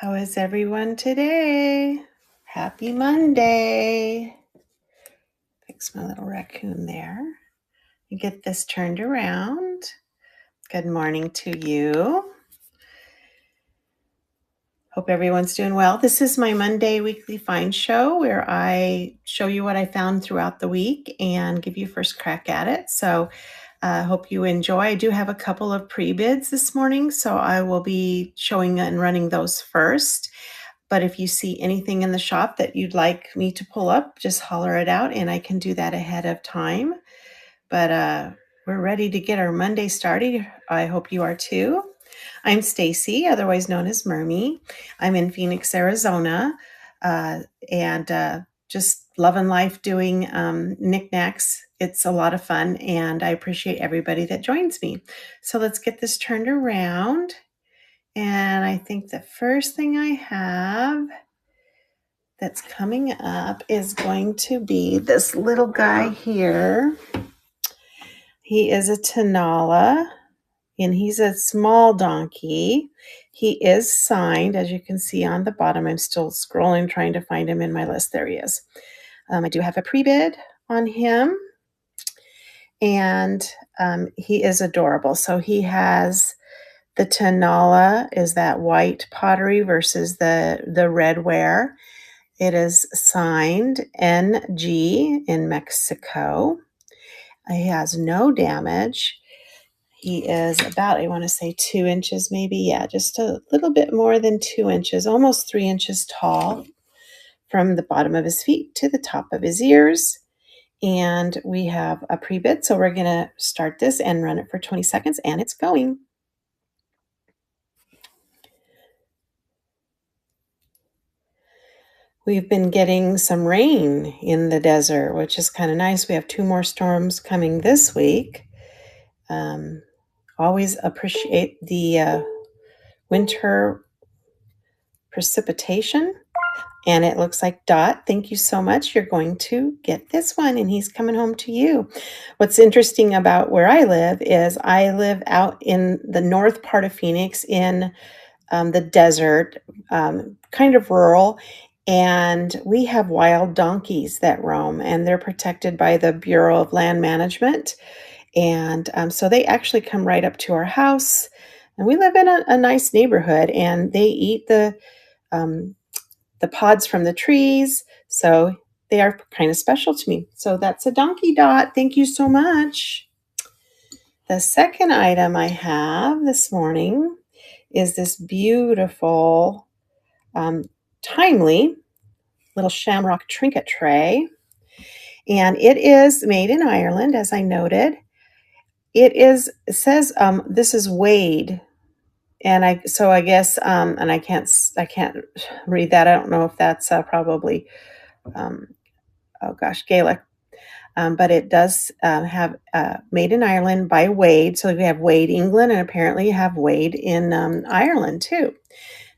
How is everyone today? Happy Monday. Fix my little raccoon there. And get this turned around. Good morning to you. Hope everyone's doing well. This is my Monday weekly find show where I show you what I found throughout the week and give you first crack at it. So I hope you enjoy. I do have a couple of pre-bids this morning, so I will be showing and running those first. But if you see anything in the shop that you'd like me to pull up, just holler it out and I can do that ahead of time. But we're ready to get our Monday started. I hope you are too. I'm Stacy, otherwise known as Mermy. I'm in Phoenix, Arizona, and just loving life doing knickknacks. It's a lot of fun, and I appreciate everybody that joins me. So let's get this turned around. And I think the first thing I have that's coming up is going to be this little guy here. He is a Tenala, and he's a small donkey. He is signed, as you can see on the bottom. I'm still scrolling, trying to find him in my list. There he is. I do have a pre-bid on him, and he is adorable. So he has the Tenala is that white pottery versus the red ware. It is signed NG in Mexico. He has no damage. He is about, I want to say 2 inches maybe. Yeah, just a little bit more than 2 inches, almost 3 inches tall from the bottom of his feet to the top of his ears. And we have a pre-bid, so we're going to start this and run it for 20 seconds, and it's going. We've been getting some rain in the desert, which is kind of nice. We have 2 more storms coming this week. Always appreciate the winter precipitation. And it looks like Dot, thank you so much. You're going to get this one, and he's coming home to you. What's interesting about where I live is I live out in the north part of Phoenix in the desert, kind of rural. And we have wild donkeys that roam, and they're protected by the Bureau of Land Management. And so they actually come right up to our house. And we live in a nice neighborhood, and they eat the pods from the trees. So they are kind of special to me. So that's a donkey, Dot. Thank you so much. The second item I have this morning is this beautiful, timely little shamrock trinket tray. And it is made in Ireland, as I noted. It says this is Wade. And I guess, and I can't read that. I don't know if that's probably, Gaelic. But it does have made in Ireland by Wade. So we have Wade, England, and apparently you have Wade in Ireland too.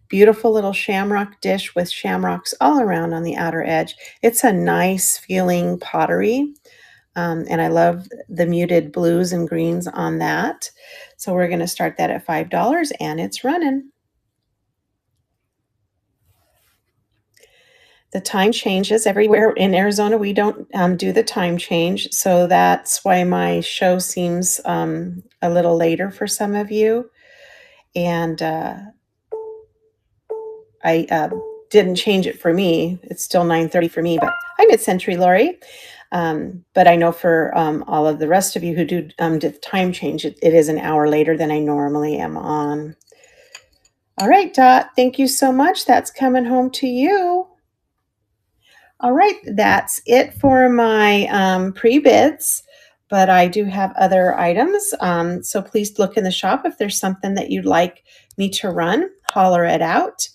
Beautiful little shamrock dish with shamrocks all around on the outer edge. It's a nice feeling pottery. And I love the muted blues and greens on that. So we're going to start that at $5, and it's running. The time changes everywhere in Arizona. We don't do the time change, so that's why my show seems a little later for some of you. And I didn't change it for me. It's still 9:30 for me, but I'm mid-century, Lori. But I know for all of the rest of you who do the time change, it is an hour later than I normally am on. All right, Dot, thank you so much. That's coming home to you. All right, that's it for my pre-bids, but I do have other items. So please look in the shop. If there's something that you'd like me to run, holler it out.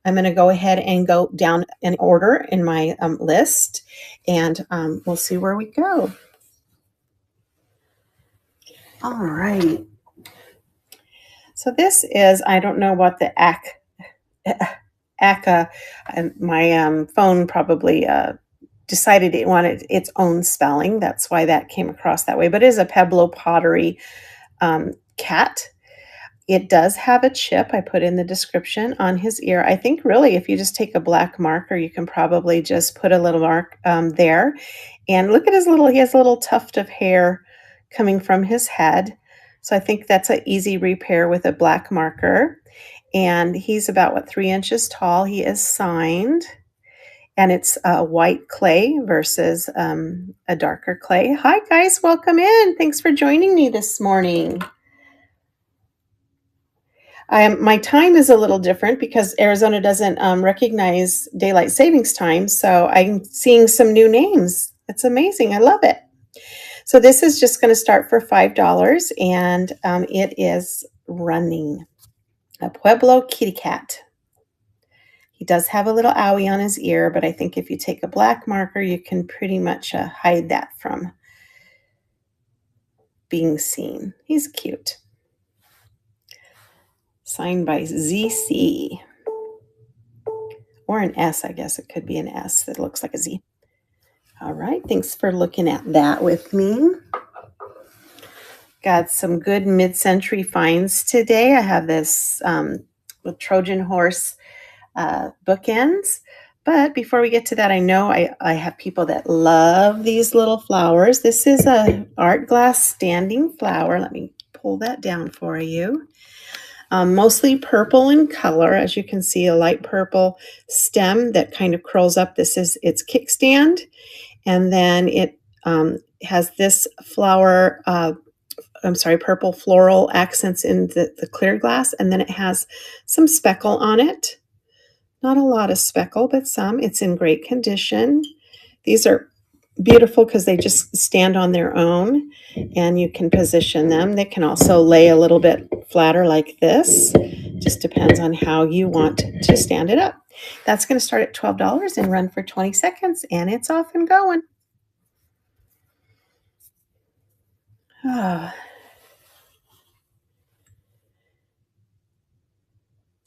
I'm going to go ahead and go down in order in my list, and we'll see where we go. All right. So this is, I don't know what the ACA, my phone probably decided it wanted its own spelling. That's why that came across that way. But it is a Pueblo pottery cat. It does have a chip I put in the description on his ear. I think really if you just take a black marker, you can probably just put a little mark there. And look at he has a little tuft of hair coming from his head. So I think that's an easy repair with a black marker. And he's about, what, 3 inches tall. He is signed. And it's white clay versus a darker clay. Hi, guys. Welcome in. Thanks for joining me this morning. My time is a little different because Arizona doesn't recognize daylight savings time. So I'm seeing some new names. It's amazing. I love it. So this is just going to start for $5, and it is running. A Pueblo kitty cat. He does have a little owie on his ear, but I think if you take a black marker, you can pretty much hide that from being seen. He's cute. Signed by ZC. Or an S, I guess it could be an S that looks like a Z. All right, thanks for looking at that with me. Got some good mid-century finds today. I have this with Trojan horse bookends. But before we get to that, I know I have people that love these little flowers. This is a art glass standing flower. Let me pull that down for you. Mostly purple in color. As you can see, a light purple stem that kind of curls up. This is its kickstand. And then it has this flower, purple floral accents in the clear glass. And then it has some speckle on it. Not a lot of speckle, but some. It's in great condition. These are beautiful because they just stand on their own and you can position them. They can also lay a little bit flatter like this. Just depends on how you want to stand it up. That's going to start at $12 and run for 20 seconds, and it's off and going. Oh.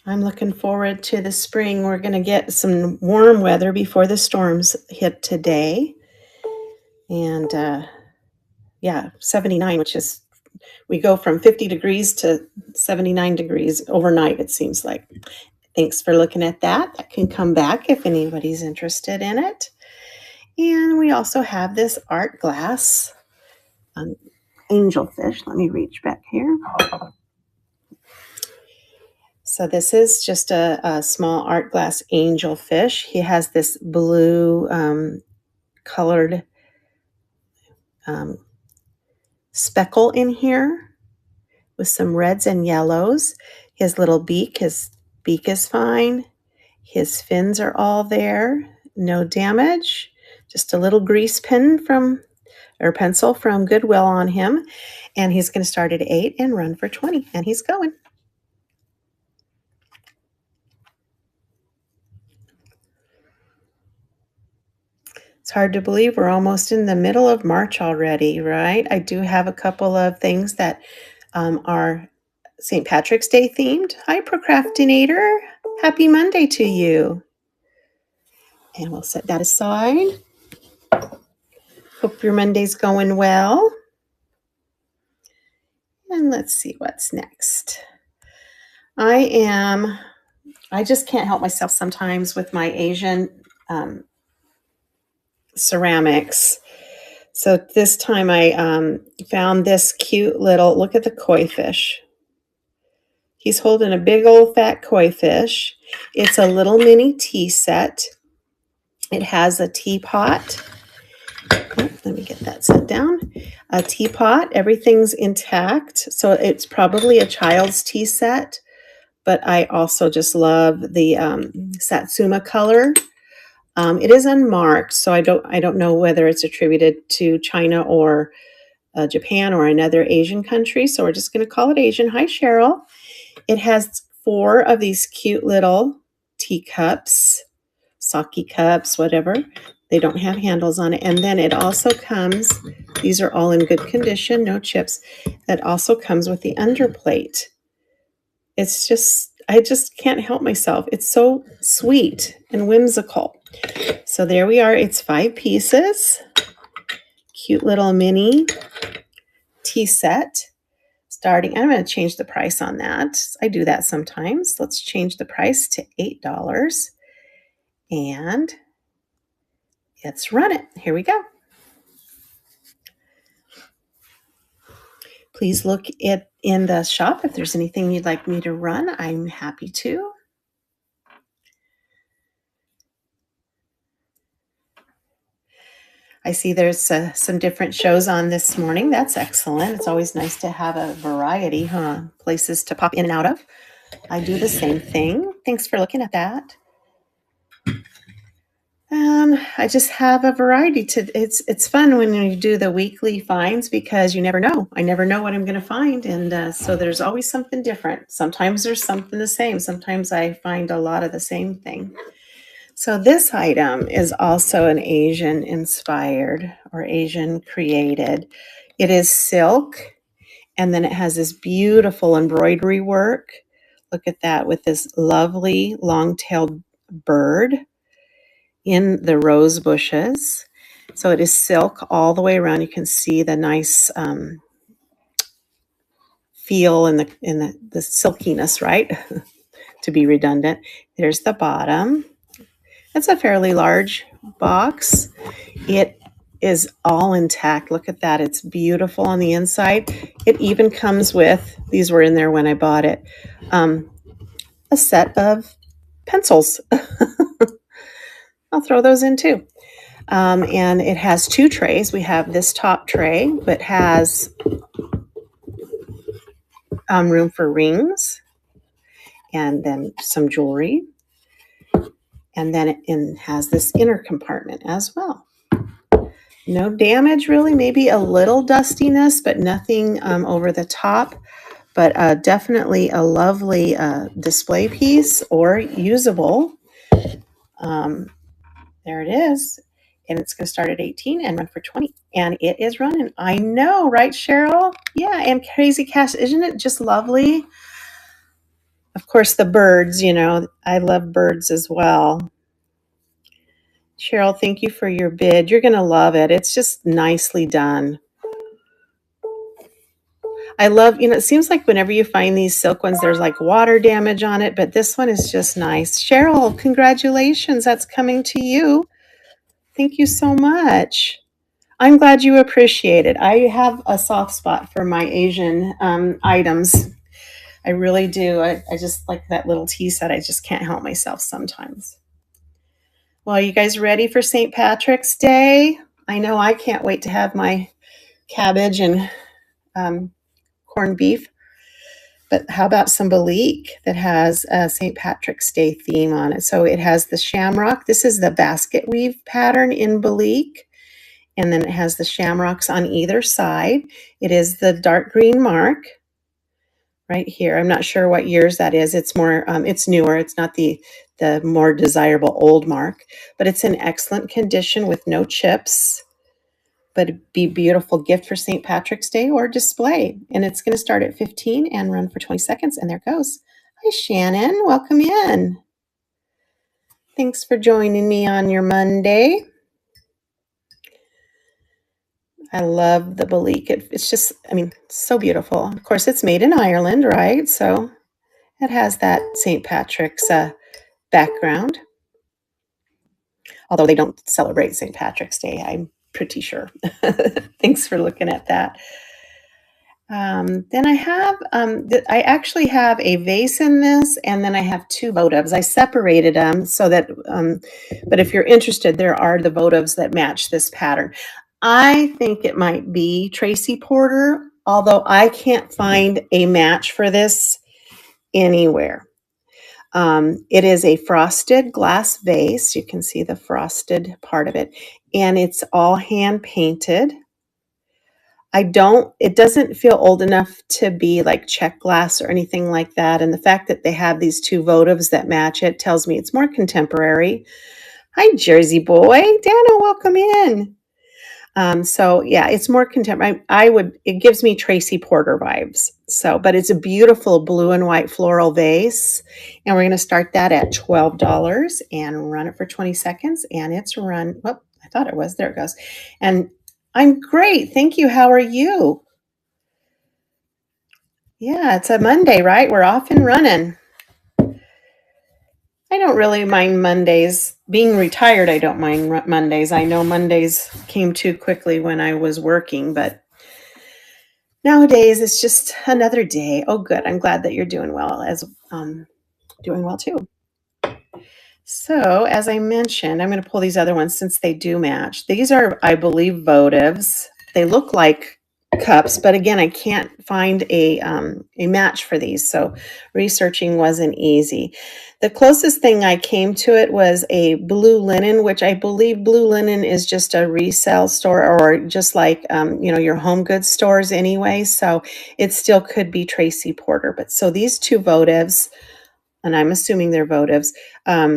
I'm looking forward to the spring. We're going to get some warm weather before the storms hit today. And 79, which is, we go from 50 degrees to 79 degrees overnight, it seems like. Thanks for looking at that. That can come back if anybody's interested in it. And we also have this art glass angelfish. Let me reach back here. So this is just a small art glass angelfish. He has this blue colored speckle in here with some reds and yellows. His little beak, his beak is fine. His fins are all there. No damage. Just a little grease pen pencil from Goodwill on him. And he's going to start at 8 and run for 20. And he's going. It's hard to believe we're almost in the middle of March already, right? I do have a couple of things that are St. Patrick's Day themed. Hi, procrastinator. Happy Monday to you. And we'll set that aside. Hope your Monday's going well. And let's see what's next. I just can't help myself sometimes with my Asian ceramics. So this time I found this cute little, look at the koi fish. He's holding a big old fat koi fish. It's a little mini tea set. It has a teapot. Oh, let me get that set down. A teapot. Everything's intact. So it's probably a child's tea set. But I also just love the Satsuma color. It is unmarked, so I don't know whether it's attributed to China or Japan or another Asian country. So we're just going to call it Asian. Hi, Cheryl. It has 4 of these cute little teacups, sake cups, whatever. They don't have handles on it. And then it also comes, these are all in good condition, no chips. It also comes with the underplate. It's just, I just can't help myself. It's so sweet and whimsical. So there we are. It's 5 pieces. Cute little mini tea set. starting, I'm going to change the price on that. I do that sometimes. Let's change the price to $8 and let's run it. Here we go. Please look in the shop if there's anything you'd like me to run. I'm happy to. I see there's some different shows on this morning. That's excellent. It's always nice to have a variety, huh? Places to pop in and out of. I do the same thing. Thanks for looking at that. I just have a variety it's fun when you do the weekly finds because you never know. I never know what I'm going to find. And so there's always something different. Sometimes there's something the same. Sometimes I find a lot of the same thing. So this item is also an Asian inspired or Asian created. It is silk, and then it has this beautiful embroidery work. Look at that with this lovely long-tailed bird in the rose bushes. So it is silk all the way around. You can see the nice feel in the silkiness, right? To be redundant. There's the bottom. It's a fairly large box. It is all intact. Look at that. It's beautiful on the inside. It even comes with, these were in there when I bought it, a set of pencils. I'll throw those in too. And it has two trays. We have this top tray, but has room for rings and then some jewelry. And then it has this inner compartment as well. No damage really, maybe a little dustiness, but nothing over the top. But definitely a lovely display piece or usable. There it is. And it's going to start at 18 and run for 20. And it is running. I know, right, Cheryl? Yeah, and Crazy Cash, isn't it just lovely? Of course, the birds, I love birds as well. Cheryl, thank you for your bid. You're going to love it. It's just nicely done. I love, it seems like whenever you find these silk ones, there's like water damage on it, but this one is just nice. Cheryl, congratulations. That's coming to you. Thank you so much. I'm glad you appreciate it. I have a soft spot for my Asian items. I really do. I just like that little tea set. I just can't help myself sometimes. Well, are you guys ready for St. Patrick's Day? I know I can't wait to have my cabbage and corned beef. But how about some Balik that has a St. Patrick's Day theme on it? So it has the shamrock. This is the basket weave pattern in Balik. And then it has the shamrocks on either side. It is the dark green mark right here. I'm not sure what years that is. It's more, it's newer. It's not the more desirable old mark, but it's in excellent condition with no chips. But it'd be a beautiful gift for St. Patrick's Day or display. And it's going to start at 15 and run for 20 seconds. And there it goes. Hi, Shannon. Welcome in. Thanks for joining me on your Monday. I love the Balik. It's just, so beautiful. Of course, it's made in Ireland, right? So it has that St. Patrick's background. Although they don't celebrate St. Patrick's Day, I'm pretty sure. Thanks for looking at that. Then I have, I actually have a vase in this, and then I have two votives. I separated them so that, but if you're interested, there are the votives that match this pattern. I think it might be Tracy Porter, although I can't find a match for this anywhere. It is a frosted glass vase. You can see the frosted part of it, and it's all hand painted. It doesn't feel old enough to be like check glass or anything like that. And the fact that they have these two votives that match it tells me it's more contemporary. Hi, Jersey boy. Dana, welcome in. So yeah, it's more contemporary. It gives me Tracy Porter vibes. But it's a beautiful blue and white floral vase. And we're going to start that at $12 and run it for 20 seconds. And it's run, I thought it was, there it goes. And I'm great. Thank you. How are you? Yeah, it's a Monday, right? We're off and running. I don't really mind Mondays. Being retired, I don't mind Mondays. I know Mondays came too quickly when I was working, but nowadays it's just another day. Oh, good. I'm glad that you're doing well, as doing well too. So, as I mentioned, I'm going to pull these other ones since they do match. These are, I believe, votives. They look like cups, but again, I can't find a match for these. So, researching wasn't easy. The closest thing I came to it was a Blue Linen, which I believe Blue Linen is just a resale store or just like your home goods stores anyway. So, it still could be Tracy Porter. But so these two votives, and I'm assuming they're votives. Um,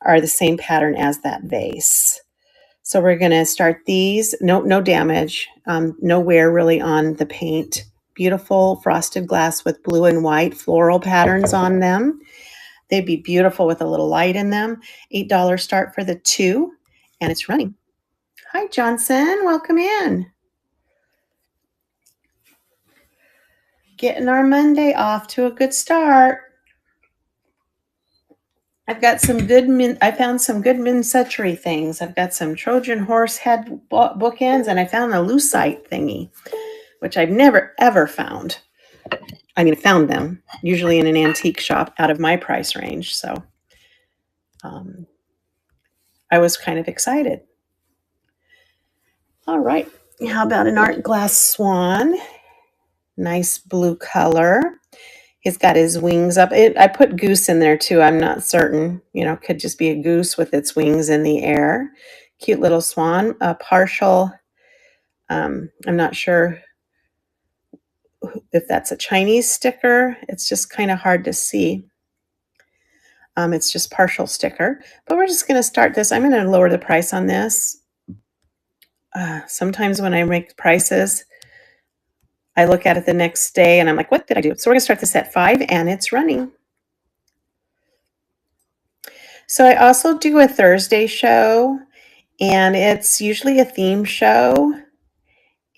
are the same pattern as that vase. So we're going to start these. No damage, no wear really on the paint. Beautiful frosted glass with blue and white floral patterns on them. They'd be beautiful with a little light in them. $8 start for the two, and it's running. Hi, Johnson. Welcome in. Getting our Monday off to a good start. I've got some good I found some good mincemery things. I've got some Trojan horse head bookends, and I found a lucite thingy, which I've never ever found. I mean, I found them usually in an antique shop out of my price range. So I was kind of excited. All right. How about an art glass swan? Nice blue color. He's got his wings up. I put goose in there too. I'm not certain. Could just be a goose with its wings in the air. Cute little swan. A partial. I'm not sure if that's a Chinese sticker. It's just kind of hard to see. It's just partial sticker. But we're just going to start this. I'm going to lower the price on this. Sometimes when I make prices, I look at it the next day and I'm like, what did I do? So we're going to start this at 5 and it's running. So I also do a Thursday show, and it's usually a theme show.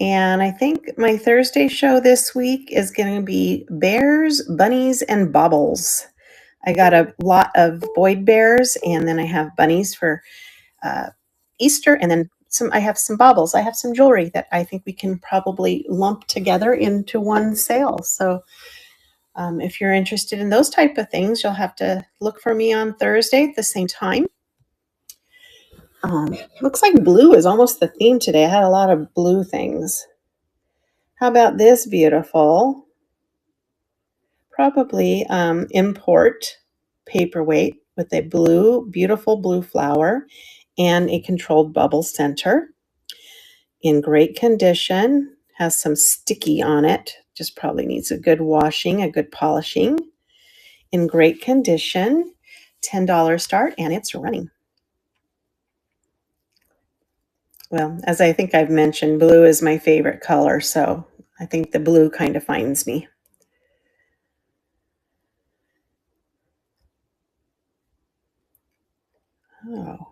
And I think my Thursday show this week is going to be bears, bunnies, and baubles. I got a lot of Boyd bears, and then I have bunnies for Easter, and then I have some baubles. I have some jewelry that I think we can probably lump together into one sale. So if you're interested in those type of things, you'll have to look for me on Thursday at the same time. Looks like blue is almost the theme today. I had a lot of blue things. How about this beautiful? Probably import paperweight with a beautiful blue flower and a controlled bubble center. In great condition, has some sticky on it. Just probably needs a good washing, a good polishing. In great condition, $10 start, and it's running. Well, as I think I've mentioned, blue is my favorite color, so I think the blue kind of finds me. Oh.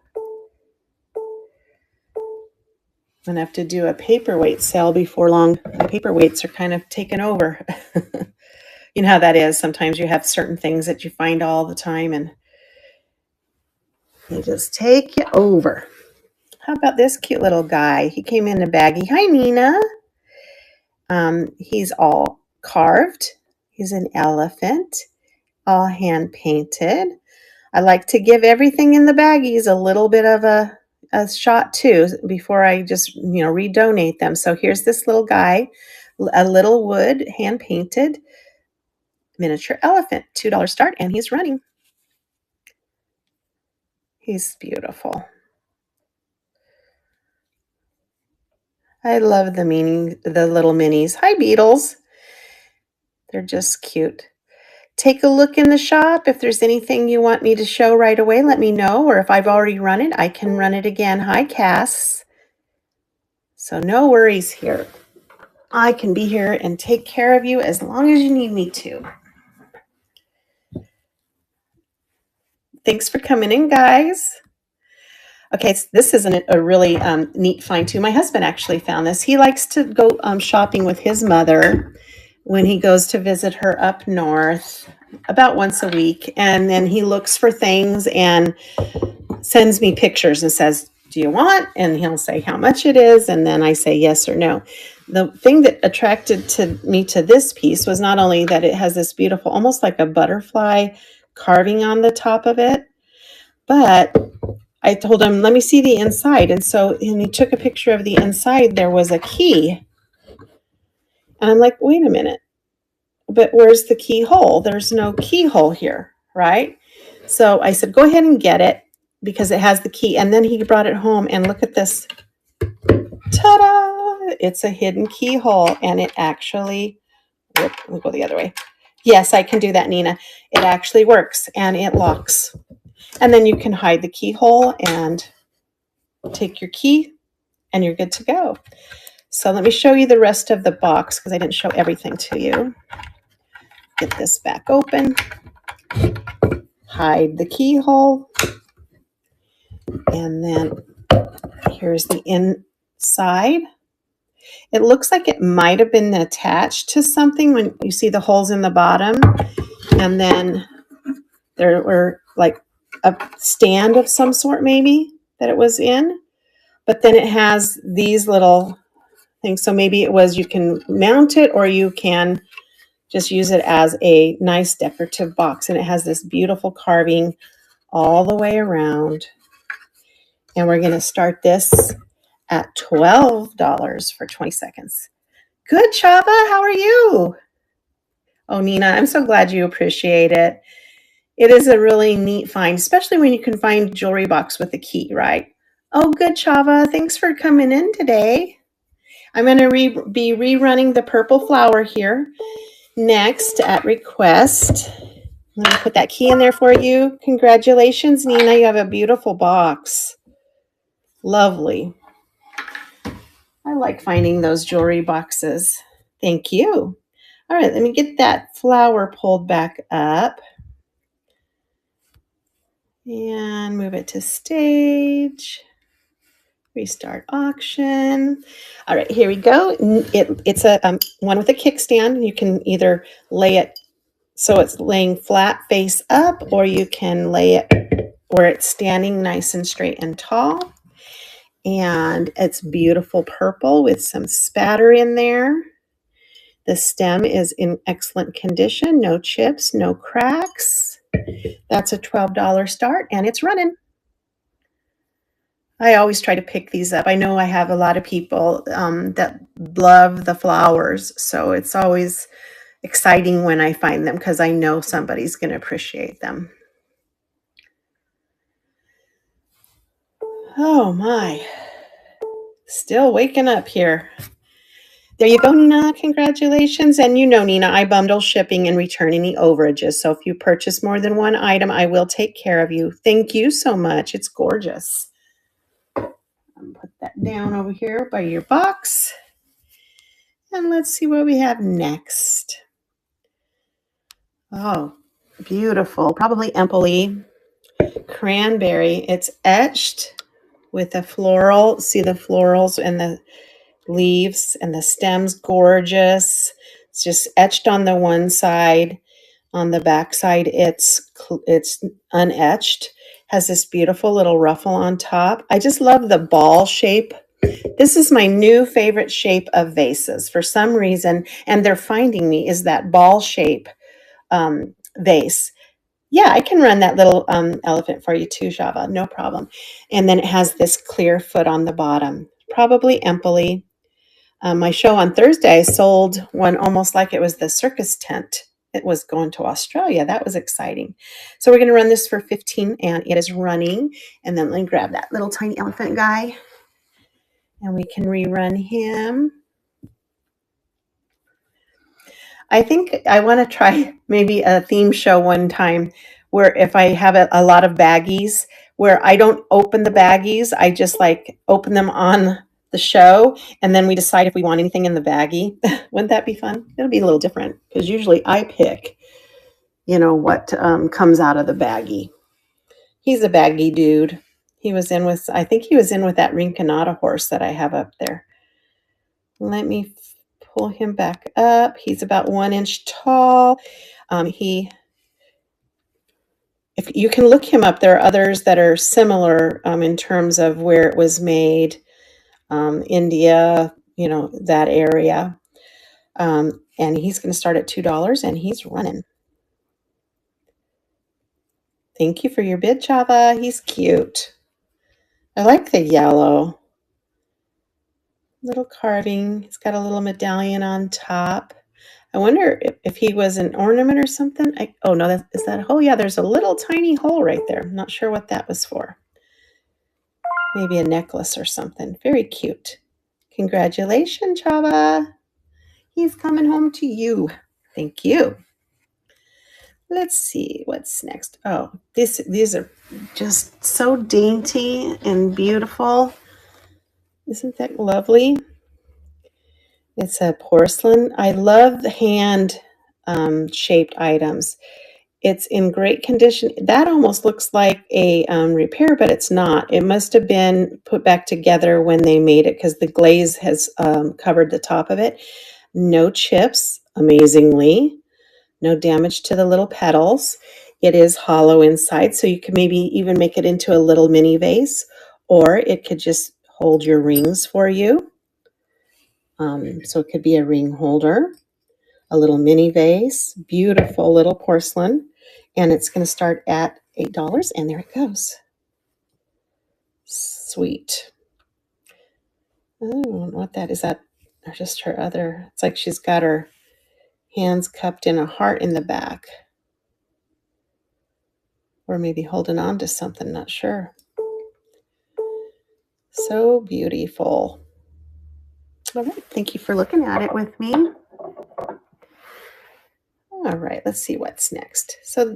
I'm going to have to do a paperweight sale before long. The paperweights are kind of taken over. You know how that is. Sometimes you have certain things that you find all the time and they just take you over. How about this cute little guy? He came in a baggie. Hi, Nina. He's all carved. He's an elephant, all hand painted. I like to give everything in the baggies a little bit of a shot too before I just redonate them. So here's this little guy, a little wood hand painted miniature elephant, $2 start, and he's running. He's beautiful. I love the little minis. Hi, beetles. They're just cute. Take a look in the shop. If there's anything you want me to show right away, let me know. Or if I've already run it, I can run it again. Hi, Cass. So no worries here. I can be here and take care of you as long as you need me to. Thanks for coming in, guys. Okay, this is a really neat find too. My husband actually found this. He likes to go shopping with his mother when he goes to visit her up north about once a week. And then he looks for things and sends me pictures and says, do you want? And he'll say how much it is. And then I say yes or no. The thing that attracted to me to this piece was not only that it has this beautiful, almost like a butterfly carving on the top of it, but I told him, let me see the inside. And he took a picture of the inside. There was a key. And I'm like, wait a minute, but where's the keyhole? There's no keyhole here, right? So I said, go ahead and get it because it has the key. And then he brought it home and look at this. Ta-da! It's a hidden keyhole and it actually, we'll go the other way. Yes, I can do that, Nina. It actually works and it locks. And then you can hide the keyhole and take your key and you're good to go. So let me show you the rest of the box because I didn't show everything to you. Get this back open. Hide the keyhole. And then here's the inside. It looks like it might have been attached to something when you see the holes in the bottom. And then there were like a stand of some sort maybe that it was in. But then it has these little things. So maybe it was you can mount it or you can just use it as a nice decorative box. And it has this beautiful carving all the way around. And we're going to start this at $12 for 20 seconds. Good, Chava. How are you? Oh, Nina, I'm so glad you appreciate it. It is a really neat find, especially when you can find jewelry box with a key, right? Oh, good, Chava. Thanks for coming in today. I'm going to be rerunning the purple flower here next at request. Let me put that key in there for you. Congratulations, Nina. You have a beautiful box. Lovely. I like finding those jewelry boxes. Thank you. All right, let me get that flower pulled back up and move it to stage. Restart auction. All right, here we go. It's a one with a kickstand. You can either lay it so it's laying flat face up, or you can lay it where it's standing nice and straight and tall. And it's beautiful purple with some spatter in there. The stem is in excellent condition, no chips, no cracks. That's a $12 start, and it's running. I always try to pick these up. I know I have a lot of people that love the flowers, so it's always exciting when I find them because I know somebody's going to appreciate them. Oh my, still waking up here. There you go, Nina. Congratulations. And you know, Nina, I bundle shipping and return any overages. So if you purchase more than one item, I will take care of you. Thank you so much. It's gorgeous. Put that down over here by your box. And let's see what we have next. Oh, beautiful. Probably Empoli cranberry. It's etched with a floral. See the florals and the leaves and the stems, gorgeous. It's just etched on the one side. On the back side, it's unetched. Has this beautiful little ruffle on top. I just love the ball shape. This is my new favorite shape of vases for some reason, and they're finding me is that ball shape vase. Yeah, I can run that little elephant for you too, Shava, no problem. And then it has this clear foot on the bottom, probably Empoli. My show on Thursday, I sold one almost like it was the circus tent. It was going to Australia. That was exciting. So we're going to run this for 15 and it is running. And then let me grab that little tiny elephant guy and we can rerun him. I think I want to try maybe a theme show one time where if I have a lot of baggies where I don't open the baggies, I just like open them on the show and then we decide if we want anything in the baggie. Wouldn't that be fun? It'll be a little different because usually I pick, what comes out of the baggie. He's a baggy dude. I think he was in with that Rinconada horse that I have up there. Let me pull him back up. He's about 1 inch tall. If you can look him up, there are others that are similar in terms of where it was made. India, that area. And he's going to start at $2 and he's running. Thank you for your bid, Java. He's cute. I like the yellow. Little carving. He's got a little medallion on top. I wonder if he was an ornament or something. Oh, no, is that? Oh, yeah, there's a little tiny hole right there. I'm not sure what that was for. Maybe a necklace or something. Very cute. Congratulations, Java. He's coming home to you. Thank you. Let's see what's next. Oh, these are just so dainty and beautiful. Isn't that lovely? It's a porcelain. I love the hand shaped items. It's in great condition. That almost looks like a repair, but it's not. It must have been put back together when they made it because the glaze has covered the top of it. No chips, amazingly. No damage to the little petals. It is hollow inside, so you could maybe even make it into a little mini vase, or it could just hold your rings for you. So it could be a ring holder, a little mini vase, beautiful little porcelain, and it's going to start at $8, and there it goes. Sweet. I don't know what that is. That or just her other? It's like she's got her hands cupped in a heart in the back. Or maybe holding on to something, not sure. So beautiful. All right, thank you for looking at it with me. All right, let's see what's next. So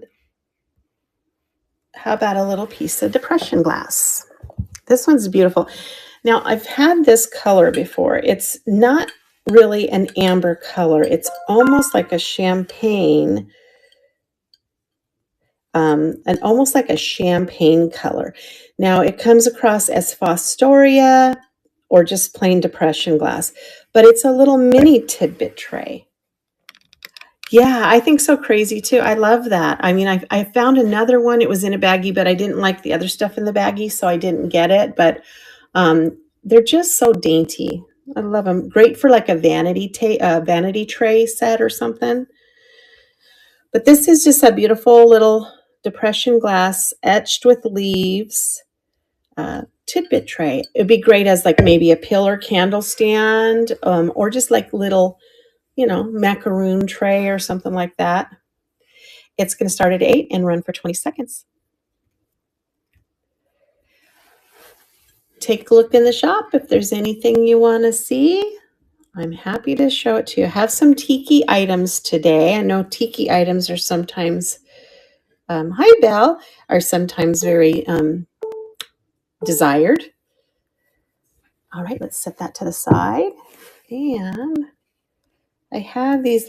how about a little piece of depression glass? This one's beautiful. Now, I've had this color before. It's not really an amber color. It's almost like a champagne, and almost like a champagne color. Now, it comes across as Fostoria or just plain depression glass, but it's a little mini tidbit tray. Yeah, I think so crazy too. I love that. I mean, I found another one. It was in a baggie, but I didn't like the other stuff in the baggie, so I didn't get it. But they're just so dainty. I love them. Great for like a vanity tray set or something. But this is just a beautiful little depression glass etched with leaves. Tidbit tray. It'd be great as like maybe a pillar candle stand, or just like little, macaroon tray or something like that. It's going to start at 8 and run for 20 seconds. Take a look in the shop if there's anything you want to see. I'm happy to show it to you. I have some Tiki items today. I know Tiki items are sometimes, hi Belle, are sometimes very desired. All right, let's set that to the side. And I have these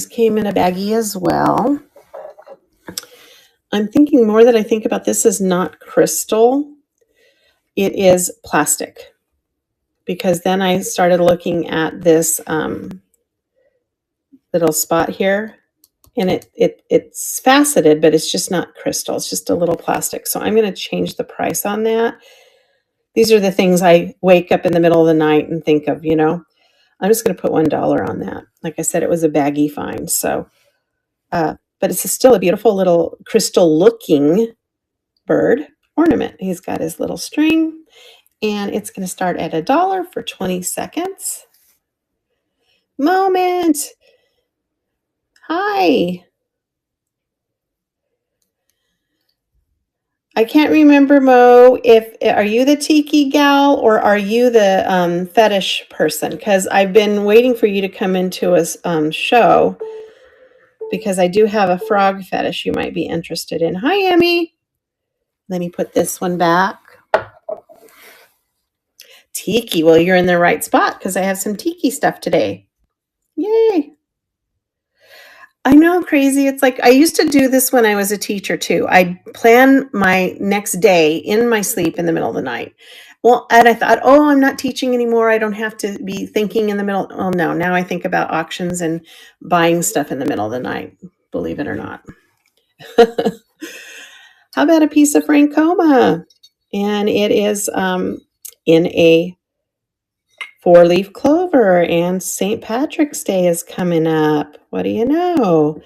came in a baggie as well. I'm thinking more that I think about this is not crystal. It is plastic. Because then I started looking at this little spot here. And it's faceted, but it's just not crystal. It's just a little plastic. So I'm going to change the price on that. These are the things I wake up in the middle of the night and think of, I'm just going to put $1 on that. Like I said, it was a baggy find. So, but it's still a beautiful little crystal looking bird ornament. He's got his little string, and it's going to start at $1 for 20 seconds. Moment. Hi. I can't remember, Mo, are you the Tiki gal or are you the fetish person? Because I've been waiting for you to come into a show because I do have a frog fetish you might be interested in. Hi, Emmy. Let me put this one back. Tiki. Well, you're in the right spot because I have some Tiki stuff today. Yay. I know, crazy. It's like I used to do this when I was a teacher too. I'd plan my next day in my sleep in the middle of the night. Well, and I thought, oh, I'm not teaching anymore. I don't have to be thinking in the middle. Oh, no. Now I think about auctions and buying stuff in the middle of the night, believe it or not. How about a piece of Francoma? And it is in a four-leaf clover, and St. Patrick's Day is coming up. What do you know?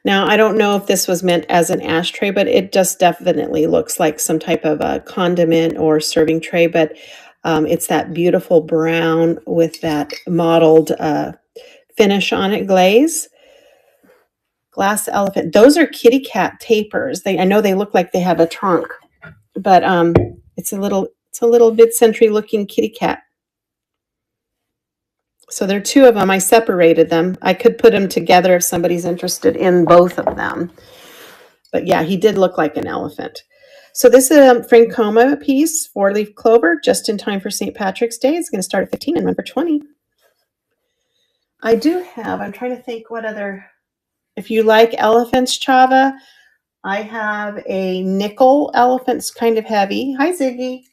Now, I don't know if this was meant as an ashtray, but it just definitely looks like some type of a condiment or serving tray, but it's that beautiful brown with that mottled finish on it, glaze. Glass elephant. Those are kitty cat tapers. I know they look like they have a trunk, but it's a little mid-century looking kitty cat. So there are two of them. I separated them. I could put them together if somebody's interested in both of them. But yeah, he did look like an elephant. So this is a Francoma piece, four-leaf clover, just in time for St. Patrick's Day. It's going to start at 15 and run for 20. I do have, I'm trying to think what other, if you like elephants, Chava, I have a nickel elephant. It's kind of heavy. Hi, Ziggy.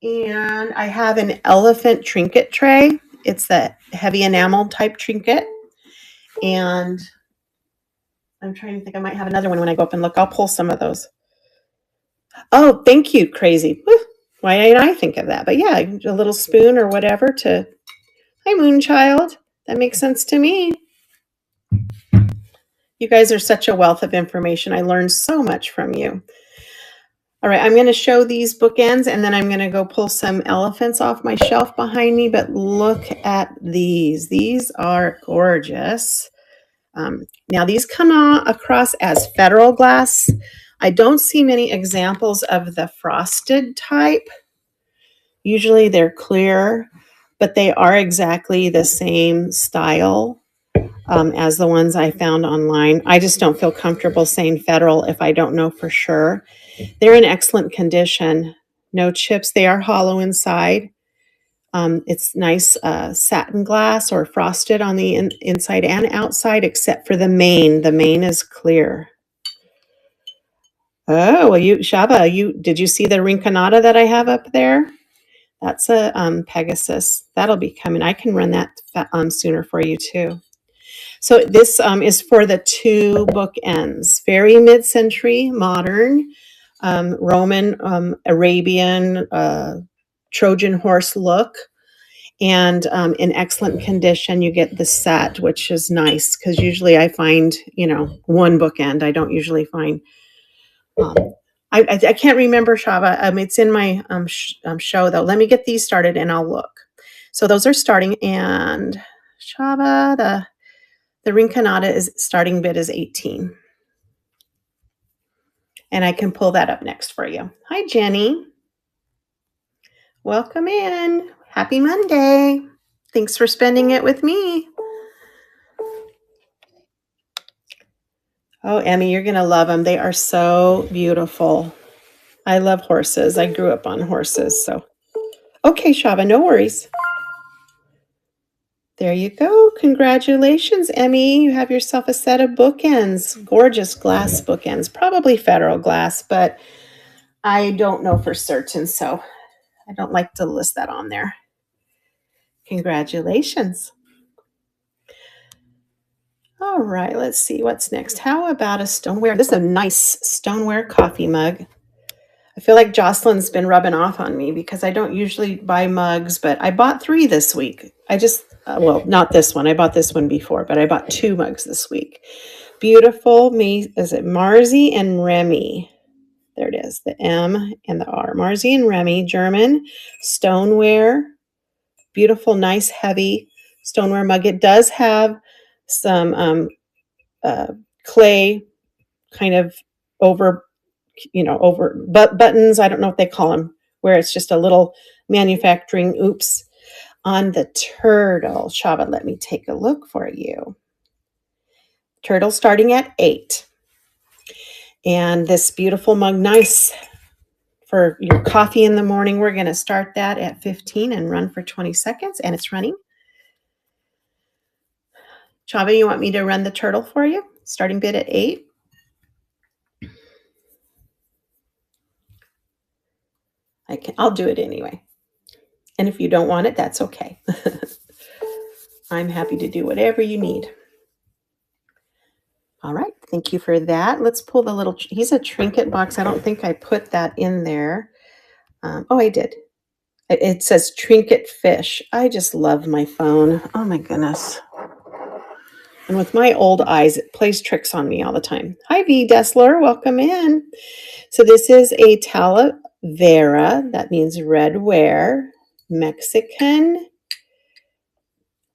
And I have an elephant trinket tray. It's the heavy enamel type trinket. And I'm trying to think, I might have another one when I go up and look. I'll pull some of those. Oh, thank you, crazy. Why didn't I think of that? But yeah, a little spoon or whatever to, hi, Moonchild. That makes sense to me. You guys are such a wealth of information. I learned so much from you. All right, I'm going to show these bookends, and then I'm going to go pull some elephants off my shelf behind me, but look at these. These are gorgeous. Now, these come across as federal glass. I don't see many examples of the frosted type. Usually they're clear, but they are exactly the same style as the ones I found online. I just don't feel comfortable saying federal if I don't know for sure. They're in excellent condition. No chips. They are hollow inside. It's nice satin glass or frosted on the inside and outside, except for the main. The main is clear. Oh, well, Shaba, did you see the rinconada that I have up there? That's a Pegasus. That'll be coming. I can run that sooner for you too. So this is for the two bookends. Very mid-century, modern, Roman, Arabian, Trojan horse look. And in excellent condition. You get the set, which is nice because usually I find, one bookend. I don't usually find. I can't remember, Shava. It's in my show though. Let me get these started and I'll look. So those are starting, and Shava, the rinconada is starting bid is 18. And I can pull that up next for you. Hi, Jenny. Welcome in. Happy Monday. Thanks for spending it with me. Oh, Emmy, you're going to love them. They are so beautiful. I love horses. I grew up on horses. So, okay, Shava, no worries. There you go. Congratulations, Emmy. You have yourself a set of bookends. Gorgeous glass bookends. Probably federal glass, but I don't know for certain. So I don't like to list that on there. Congratulations. All right, let's see what's next. How about a stoneware? This is a nice stoneware coffee mug. I feel like Jocelyn's been rubbing off on me because I don't usually buy mugs, but I bought 3 this week. Not this one. I bought this one before, but I bought 2 mugs this week. Beautiful. Is it Marzi and Remy? There it is, the M and the R. Marzi and Remy, German stoneware. Beautiful, nice, heavy stoneware mug. It does have some clay kind of over buttons. I don't know what they call them, where it's just a little manufacturing oops on the turtle. Shava, let me take a look for you. Turtle starting at 8. And this beautiful mug, nice for your coffee in the morning. We're going to start that at 15 and run for 20 seconds, and it's running. Chava, you want me to run the turtle for you? Starting bid at 8? I'll do it anyway. And if you don't want it, that's okay. I'm happy to do whatever you need. All right, thank you for that. Let's pull the little, he's a trinket box. I don't think I put that in there. Oh, I did. It says trinket fish. I just love my phone. Oh my goodness. And with my old eyes, it plays tricks on me all the time. Hi, V. Dessler. Welcome in. So this is a Talavera. That means red ware. Mexican.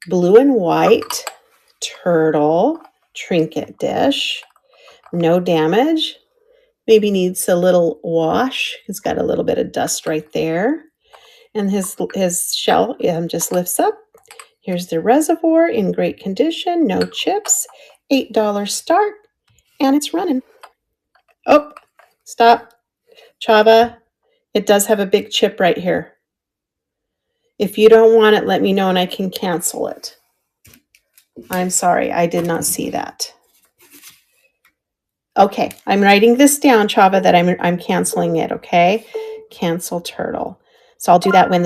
Blue and white. Turtle. Trinket dish. No damage. Maybe needs a little wash. It's got a little bit of dust right there. And his shell just lifts up. Here's the reservoir in great condition, no chips, $8 start, and it's running. Oh, stop, Chava. It does have a big chip right here. If you don't want it, let me know and I can cancel it. I'm sorry, I did not see that. Okay, I'm writing this down, Chava, that I'm canceling it, okay? Cancel turtle. So I'll do that when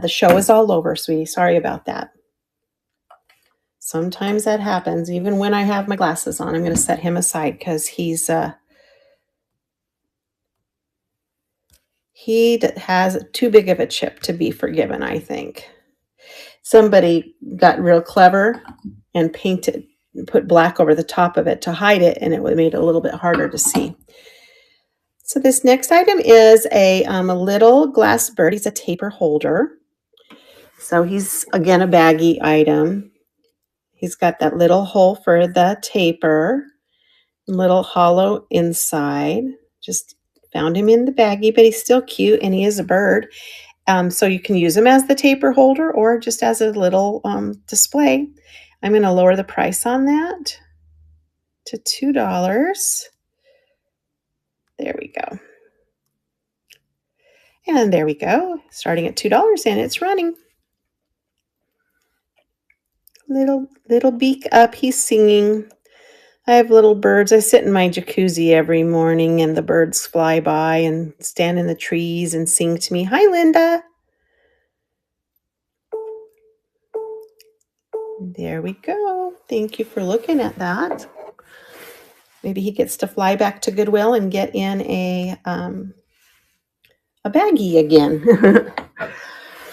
the show is all over, sweetie. Sorry about that. Sometimes that happens. Even when I have my glasses on, I'm going to set him aside because he has too big of a chip to be forgiven, I think. Somebody got real clever and put black over the top of it to hide it, and it made it a little bit harder to see. So this next item is a little glass bird. He's a taper holder. So he's, again, a baggy item. He's got that little hole for the taper, little hollow inside. Just found him in the baggie, but he's still cute, and he is a bird. So you can use him as the taper holder or just as a little display. I'm going to lower the price on that to $2. There we go. And there we go. Starting at $2, and it's running. Little beak up. He's singing. I have little birds. I sit in my jacuzzi every morning, and the birds fly by and stand in the trees and sing to me. Hi, Linda. There we go. Thank you for looking at that. Maybe he gets to fly back to Goodwill and get in a baggie again.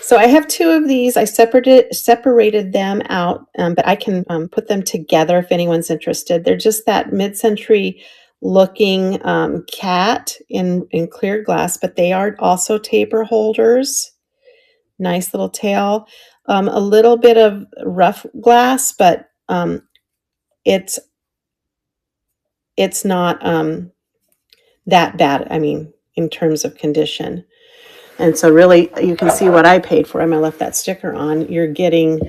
So I have two of these. I separated them out, but I can put them together if anyone's interested. They're just that mid-century looking cat in clear glass, but they are also taper holders. Nice little tail. A little bit of rough glass, but it's not that bad, I mean, in terms of condition. And so really, you can see what I paid for him. I left that sticker on. You're getting,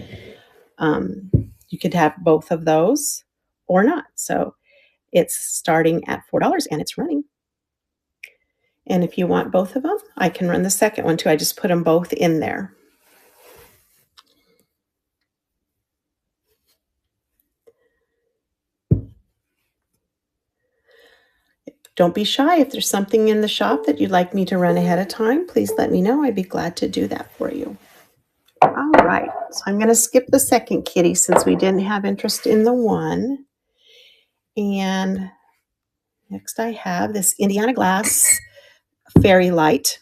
you could have both of those or not. So it's starting at $4, and it's running. And if you want both of them, I can run the second one too. I just put them both in there. Don't be shy. If there's something in the shop that you'd like me to run ahead of time, please let me know. I'd be glad to do that for you. All right, so I'm going to skip the second kitty since we didn't have interest in the one. And next I have this Indiana Glass Fairy Light.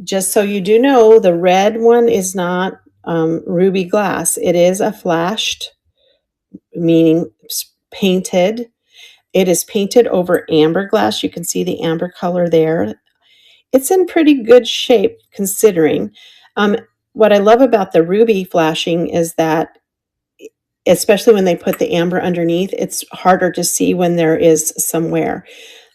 Just so you do know, the red one is not ruby glass. It is a flashed, meaning painted. It is painted over amber glass. You can see the amber color there. It's in pretty good shape considering. What I love about the ruby flashing is that, especially when they put the amber underneath, it's harder to see when there is some wear.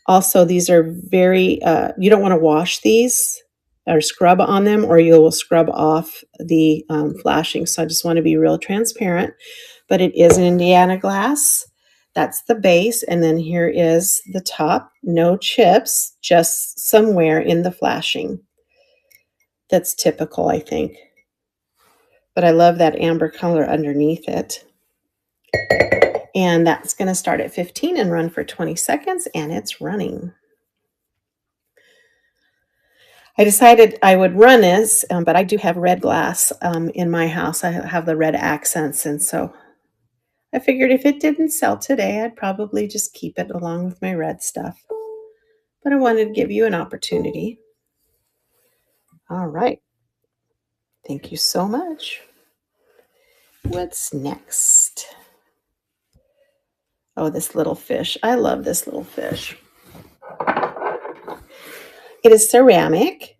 Also, these are very, you don't want to wash these or scrub on them, or you will scrub off the flashing. So I just want to be real transparent. But it is an Indiana glass. That's the base, and then here is the top. No chips, just some wear in the flashing. That's typical, I think. but I love that amber color underneath it. And that's going to start at 15 and run for 20 seconds, and it's running. I decided I would run this, but I do have red glass in my house. I have the red accents, and so I figured if it didn't sell today, I'd probably just keep it along with my red stuff. But I wanted to give you an opportunity. All right. Thank you so much. What's next? Oh, this little fish. I love this little fish. It is ceramic,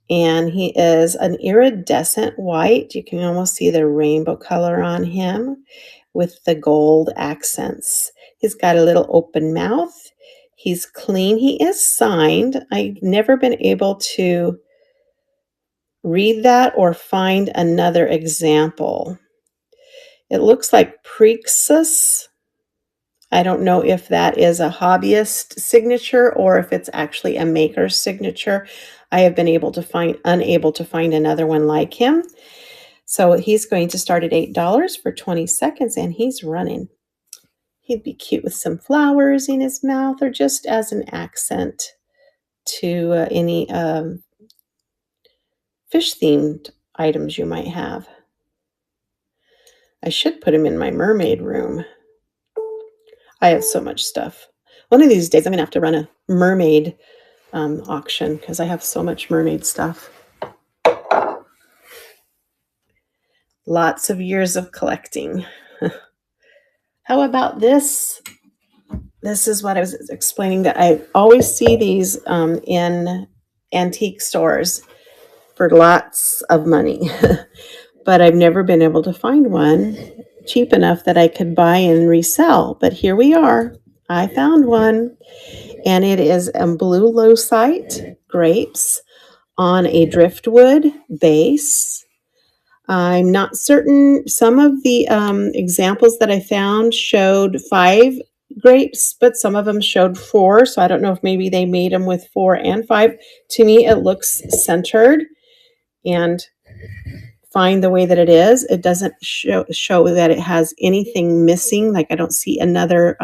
and he is an iridescent white. You can almost see the rainbow color on him with the gold accents. He's got a little open mouth. He's clean. He is signed. I've never been able to read that or find another example. It looks like Prexus. I don't know if that is a hobbyist signature or if it's actually a maker's signature. I have been unable to find another one like him. So he's going to start at $8 for 20 seconds, and he's running. He'd be cute with some flowers in his mouth or just as an accent to any fish-themed items you might have. I should put him in my mermaid room. I have so much stuff. One of these days, I'm going to have to run a mermaid auction because I have so much mermaid stuff. Lots of years of collecting. How about this? This is what I was explaining, that I always see these in antique stores for lots of money, but I've never been able to find one cheap enough that I could buy and resell. But here we are. I found one, and it is blue lowsite grapes on a driftwood base. I'm not certain. Some of the examples that I found showed 5 grapes, but some of them showed 4. So I don't know if maybe they made them with 4 and 5. To me, it looks centered and fine the way that it is. It doesn't show that it has anything missing. Like I don't see another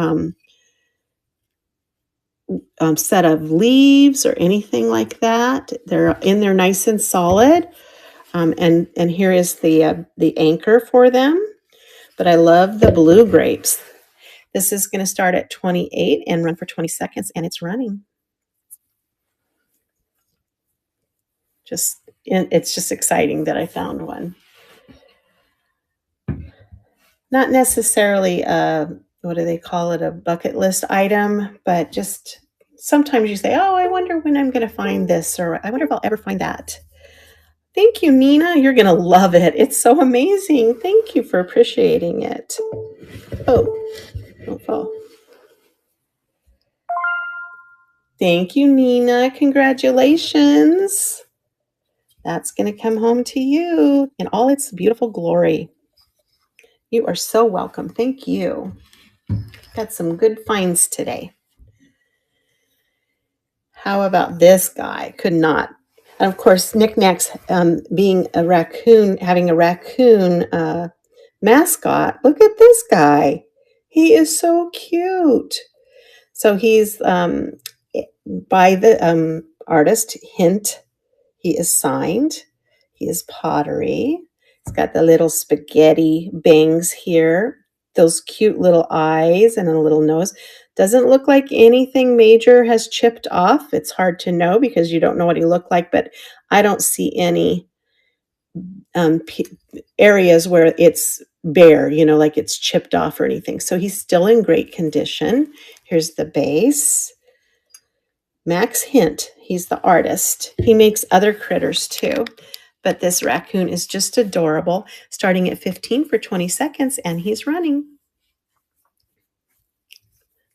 set of leaves or anything like that. They're in there nice and solid. And here is the anchor for them. But I love the blue grapes. This is going to start at 28 and run for 20 seconds, and it's running. It's just exciting that I found one. Not necessarily what do they call it, a bucket list item, but just sometimes you say, oh, I wonder when I'm going to find this, or I wonder if I'll ever find that. Thank you, Nina. You're going to love it. It's so amazing. Thank you for appreciating it. Oh, don't fall. Thank you, Nina. Congratulations. That's going to come home to you in all its beautiful glory. You are so welcome. Thank you. Got some good finds today. How about this guy? Could not. And of course, knickknacks, being a raccoon, having a raccoon mascot. Look at this guy. He is so cute. So he's by the artist Hint. He is signed. He is pottery. He's got the little spaghetti bangs here, those cute little eyes and a little nose. Doesn't look like anything major has chipped off. It's hard to know because you don't know what he looked like, but I don't see any areas where it's bare, like it's chipped off or anything. So he's still in great condition. Here's the base. Max Hint, he's the artist. He makes other critters too, but this raccoon is just adorable. Starting at 15 for 20 seconds, and he's running.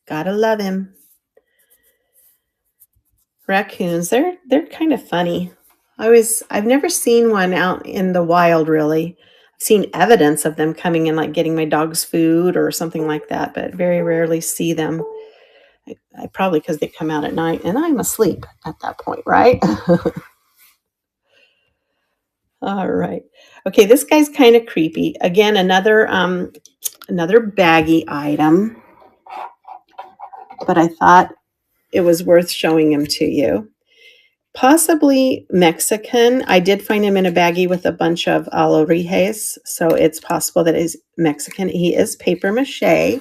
Gotta love him. Raccoons, they're kind of funny. I've never seen one out in the wild, really. I've seen evidence of them coming in, like getting my dog's food or something like that, but very rarely see them. I probably because they come out at night and I'm asleep at that point, right? All right. Okay, this guy's kind of creepy. Again, another baggy item, but I thought it was worth showing him to you. Possibly Mexican. I did find him in a baggie with a bunch of aloe so it's possible that he's Mexican. He is paper mache.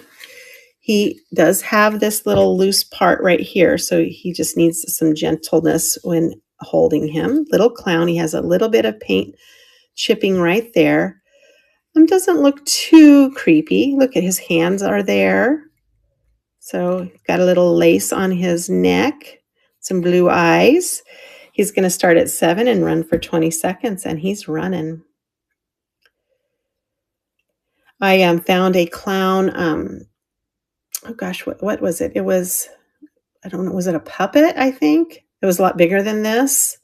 He does have this little loose part right here, so he just needs some gentleness when holding him. Little clown. He has a little bit of paint chipping right there. Doesn't look too creepy. Look at his hands are there. So got a little lace on his neck, some blue eyes. He's going to start at 7 and run for 20 seconds, and he's running. I found a clown. Oh gosh, what was it? It was, I don't know, was it a puppet? I think it was a lot bigger than this.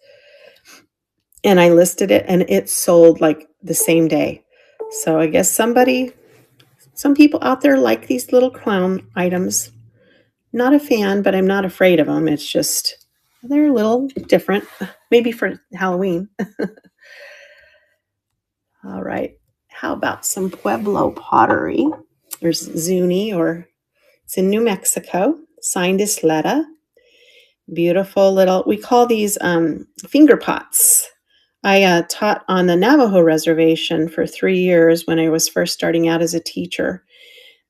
And I listed it, and it sold like the same day. So I guess some people out there like these little clown items. Not a fan, but I'm not afraid of them. It's just, they're a little different, maybe for Halloween. All right. How about some Pueblo pottery? There's Zuni, or it's in New Mexico. Signed Isleta. Beautiful little, we call these finger pots. I taught on the Navajo reservation for 3 years when I was first starting out as a teacher.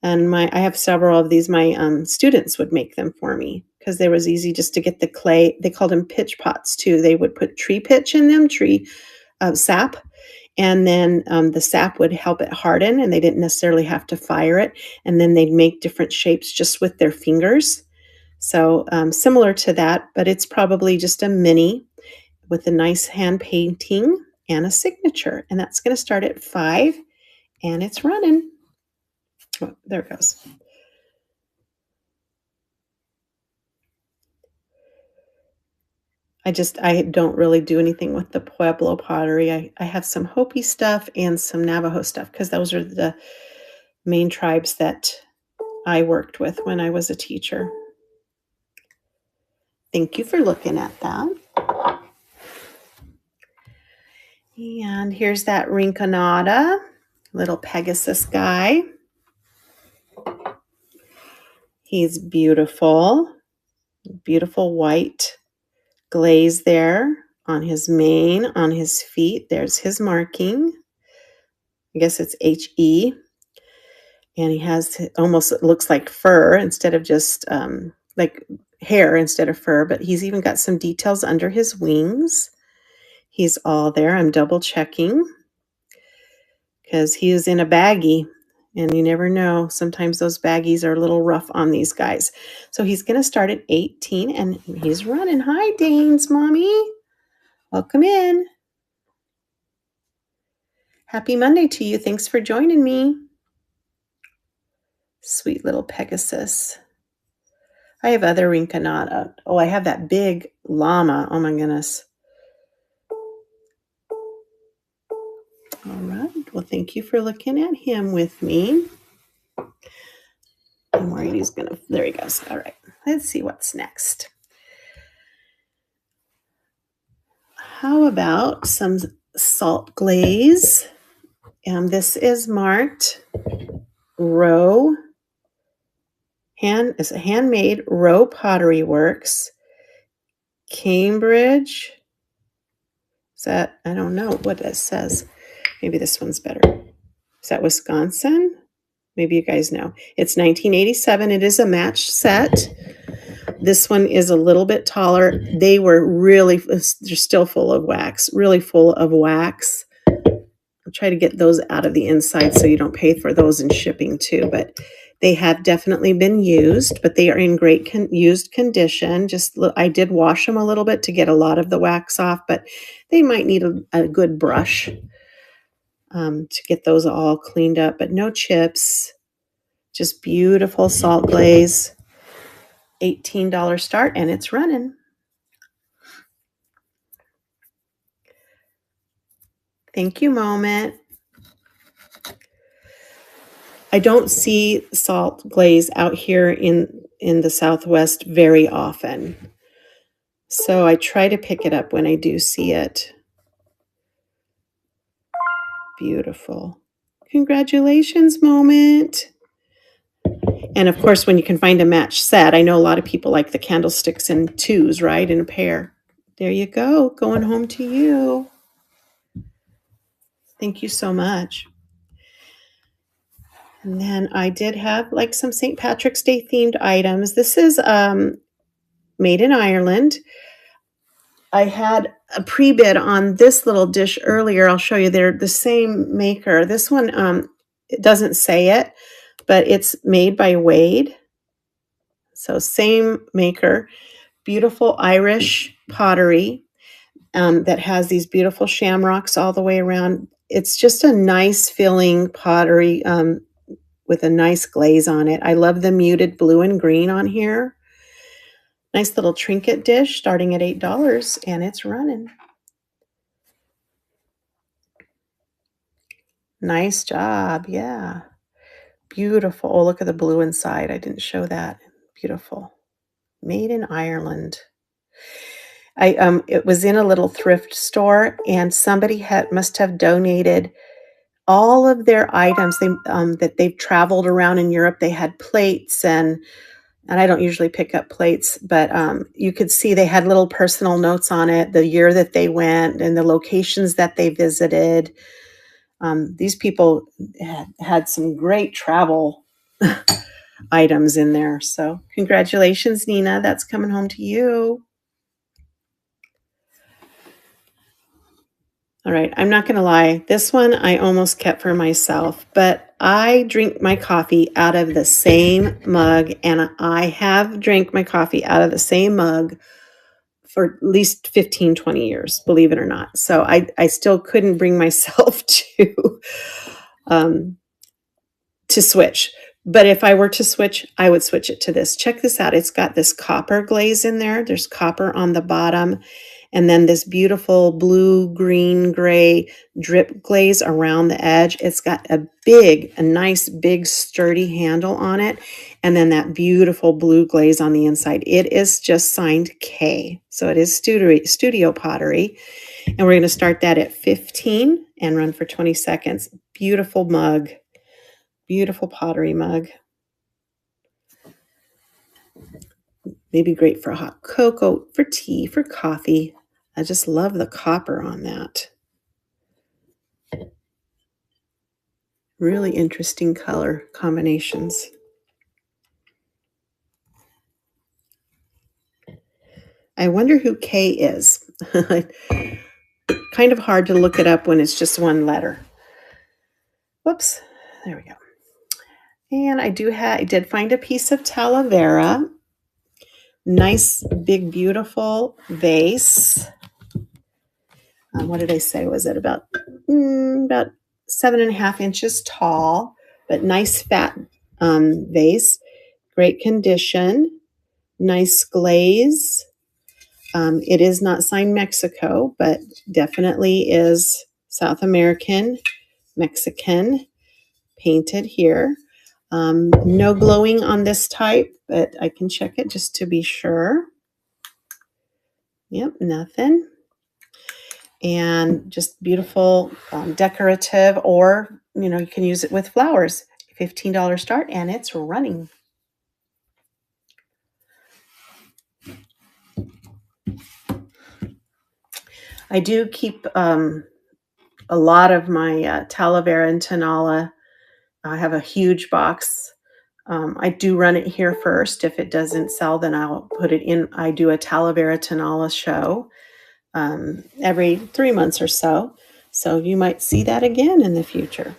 And I have several of these. My students would make them for me because they was easy just to get the clay. They called them pitch pots too. They would put tree pitch in them, tree sap, and then the sap would help it harden, and they didn't necessarily have to fire it. And then they'd make different shapes just with their fingers. So similar to that, but it's probably just a mini with a nice hand painting and a signature. And that's going to start at 5, and it's running. Oh, there it goes. I don't really do anything with the Pueblo pottery. I have some Hopi stuff and some Navajo stuff because those are the main tribes that I worked with when I was a teacher. Thank you for looking at that. And here's that Rinconada, little Pegasus guy. He's beautiful, beautiful white glaze there on his mane, on his feet. There's his marking. I guess it's HE. And he has almost, it looks like fur instead of just like hair instead of fur, but he's even got some details under his wings. He's all there. I'm double checking because he is in a baggie, and you never know. Sometimes those baggies are a little rough on these guys. So he's going to start at 18, and he's running. Hi, Danes, Mommy. Welcome in. Happy Monday to you. Thanks for joining me. Sweet little Pegasus. I have other Rinconada. Oh, I have that big llama. Oh my goodness. All right. Well, thank you for looking at him with me. I'm worried he's gonna, there he goes. All right. Let's see what's next. How about some salt glaze? And this is marked Row. It's a handmade Row Pottery Works. Cambridge. Is that, I don't know what it says. Maybe this one's better. Is that Wisconsin? Maybe you guys know. It's 1987. It is a matched set. This one is a little bit taller. They were really, they're still full of wax, really full of wax. I'll try to get those out of the inside so you don't pay for those in shipping too. But they have definitely been used, but they are in great used condition. I did wash them a little bit to get a lot of the wax off, but they might need a good brush to get those all cleaned up. But no chips, just beautiful salt glaze. $18 start, and it's running. Thank you, Moment. I don't see salt glaze out here in the Southwest very often. So I try to pick it up when I do see it. Beautiful. Congratulations, Moment. And of course, when you can find a match set, I know a lot of people like the candlesticks in twos, right? In a pair. There you go. Going home to you. Thank you so much. And then I did have like some St. Patrick's Day themed items. This is made in Ireland. I had a pre-bid on this little dish earlier. I'll show you. They're the same maker. This one, it doesn't say it, but it's made by Wade. So same maker. Beautiful Irish pottery that has these beautiful shamrocks all the way around. It's just a nice filling pottery with a nice glaze on it. I love the muted blue and green on here. Nice little trinket dish starting at $8, and it's running. Nice job. Yeah. Beautiful. Oh, look at the blue inside. I didn't show that. Beautiful. Made in Ireland. It was in a little thrift store, and somebody must have donated all of their items that they've traveled around in Europe. They had plates, and I don't usually pick up plates, but you could see they had little personal notes on it, the year that they went and the locations that they visited. These people had some great travel items in there. So congratulations, Nina. That's coming home to you. All right, I'm not going to lie. This one I almost kept for myself, but I drink my coffee out of the same mug, and I have drank my coffee out of the same mug for at least 15, 20 years, believe it or not. So I still couldn't bring myself um, to switch. But if I were to switch, I would switch it to this. Check this out. It's got this copper glaze in there. There's copper on the bottom. And then this beautiful blue, green, gray drip glaze around the edge. It's got a nice, big, sturdy handle on it. And then that beautiful blue glaze on the inside. It is just signed K. So it is studio pottery. And we're going to start that at 15 and run for 20 seconds. Beautiful mug. Beautiful pottery mug. Maybe great for hot cocoa, for tea, for coffee. I just love the copper on that. Really interesting color combinations. I wonder who K is. Kind of hard to look it up when it's just one letter. Whoops. There we go. And I did find a piece of Talavera. Nice, big, beautiful vase. What did I say? Was it about 7.5 inches tall, but nice fat vase. Great condition. Nice glaze. It is not signed Mexico, but definitely is South American, Mexican, painted here. No glowing on this type, but I can check it just to be sure. Yep, nothing. And just beautiful, decorative, or, you can use it with flowers. $15 start, and it's running. I do keep a lot of my Talavera and Tanala. I have a huge box. I do run it here first. If it doesn't sell, then I'll put it in. I do a Talavera Tanala show every 3 months or so. So you might see that again in the future.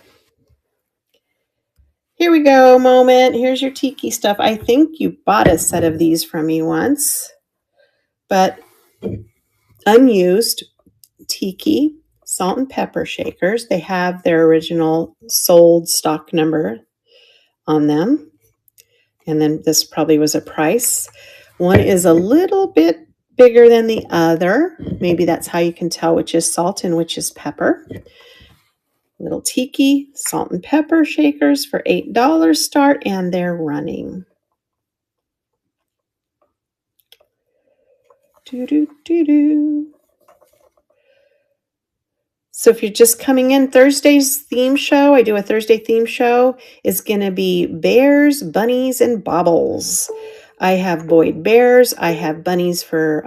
Here we go, Moment. Here's your Tiki stuff. I think you bought a set of these from me once, but unused Tiki salt and pepper shakers. They have their original sold stock number on them. And then this probably was a price. One is a little bit bigger than the other. Maybe that's how you can tell which is salt and which is pepper. Little Tiki salt and pepper shakers for $8 start, and they're running. So So if you're just coming in, Thursday's theme show, I do a Thursday theme show, is going to be bears, bunnies, and baubles. I have Boyd bears, I have bunnies for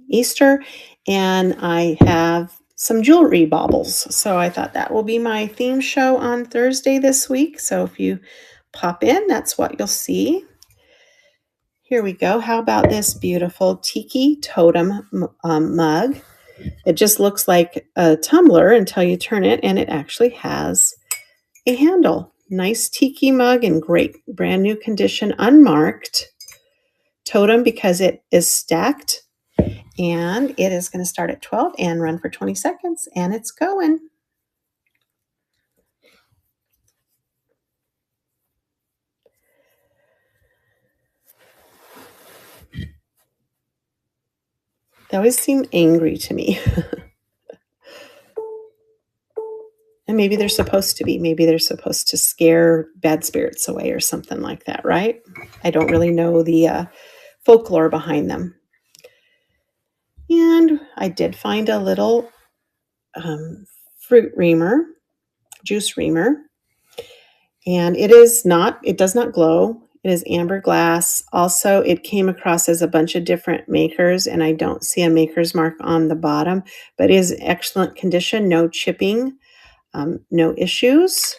Easter, and I have some jewelry baubles. So I thought that will be my theme show on Thursday this week. So if you pop in, that's what you'll see. Here we go. How about this beautiful Tiki totem mug? It just looks like a tumbler until you turn it, and it actually has a handle. Nice Tiki mug in great brand new condition, unmarked. Totem because it is stacked, and it is going to start at 12 and run for 20 seconds, and it's going. They always seem angry to me. And maybe they're supposed to be. Maybe they're supposed to scare bad spirits away or something like that, right? I don't really know the folklore behind them. And I did find a little fruit reamer, juice reamer. And it does not glow. It is amber glass. Also, it came across as a bunch of different makers, and I don't see a maker's mark on the bottom, but it is excellent condition, no chipping. No issues,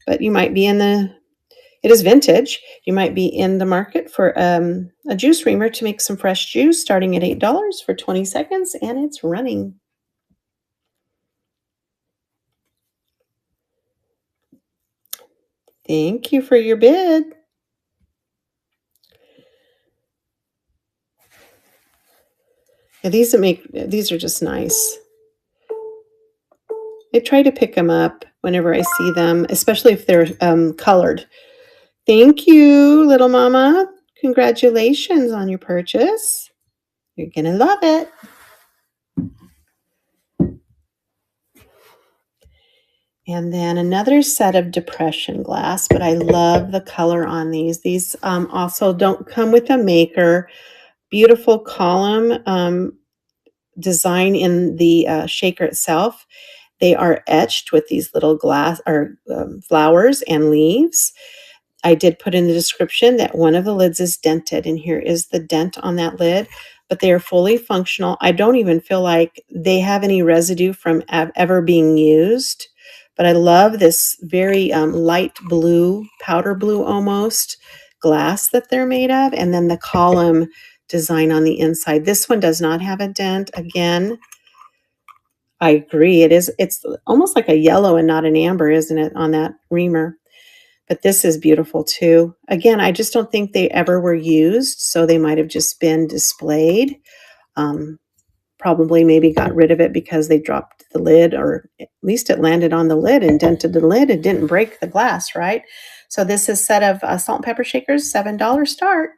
but you might be it is vintage. You might be in the market for a juice reamer to make some fresh juice starting at $8 for 20 seconds, and it's running. Thank you for your bid. Yeah, these are just nice. I try to pick them up whenever I see them, especially if they're colored. Thank you, little mama. Congratulations on your purchase. You're going to love it. And then another set of depression glass, but I love the color on these. These also don't come with a maker. Beautiful column design in the shaker itself. They are etched with these little glass or flowers and leaves. I did put in the description that one of the lids is dented, and here is the dent on that lid, but they are fully functional. I don't even feel like they have any residue from ever being used, but I love this very light blue, powder blue almost, glass that they're made of, and then the column design on the inside. This one does not have a dent. Again, I agree. It's almost like a yellow and not an amber, isn't it, on that reamer? But this is beautiful too. Again, I just don't think they ever were used, so they might have just been displayed. Probably maybe got rid of it because they dropped the lid, or at least it landed on the lid and dented the lid and didn't break the glass, right? So this is a set of salt and pepper shakers, $7 start.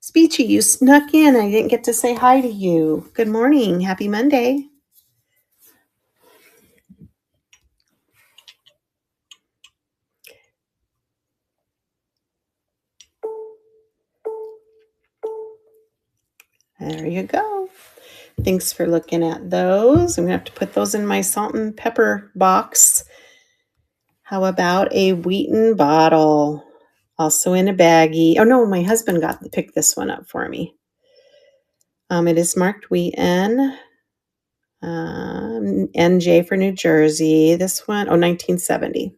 Speechy, you snuck in. I didn't get to say hi to you. Good morning. Happy Monday. There you go. Thanks for looking at those. I'm going to have to put those in my salt and pepper box. How about a Wheaton bottle? Also in a baggie. Oh no, my husband picked this one up for me. It is marked Wheaton. NJ for New Jersey. This one, 1970.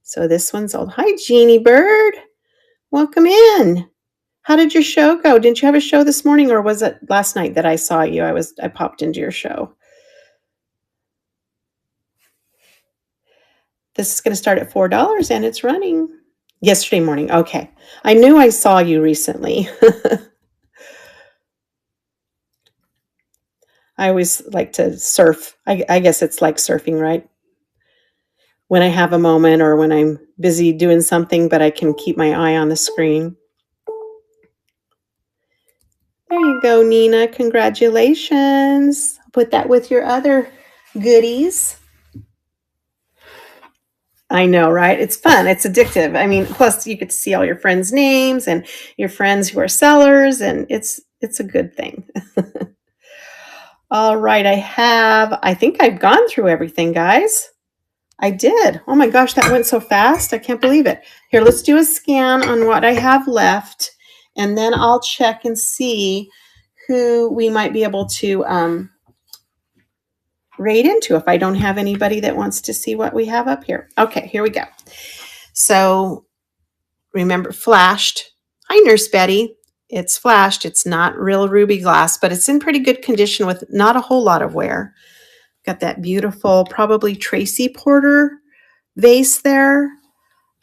So this one's old. Hi, Jeannie Bird. Welcome in. How did your show go? Didn't you have a show this morning, or was it last night that I saw you? I popped into your show. This is going to start at $4 and it's running. Yesterday morning. Okay. I knew I saw you recently. I always like to surf. I guess it's like surfing, right? When I have a moment or when I'm busy doing something, but I can keep my eye on the screen. There you go, Nina. Congratulations. Put that with your other goodies. I know, right? It's fun. It's addictive. I mean, plus you get to see all your friends' names and your friends who are sellers, and it's a good thing. All right, I think I've gone through everything, guys. I did. Oh my gosh, that went so fast. I can't believe it. Here, let's do a scan on what I have left, and then I'll check and see who we might be able to rate into if I don't have anybody that wants to see what we have up here. Okay, here we go. So remember, flashed. Hi, Nurse Betty. It's flashed. It's not real ruby glass, but it's in pretty good condition with not a whole lot of wear. Got that beautiful, probably Tracy Porter vase there.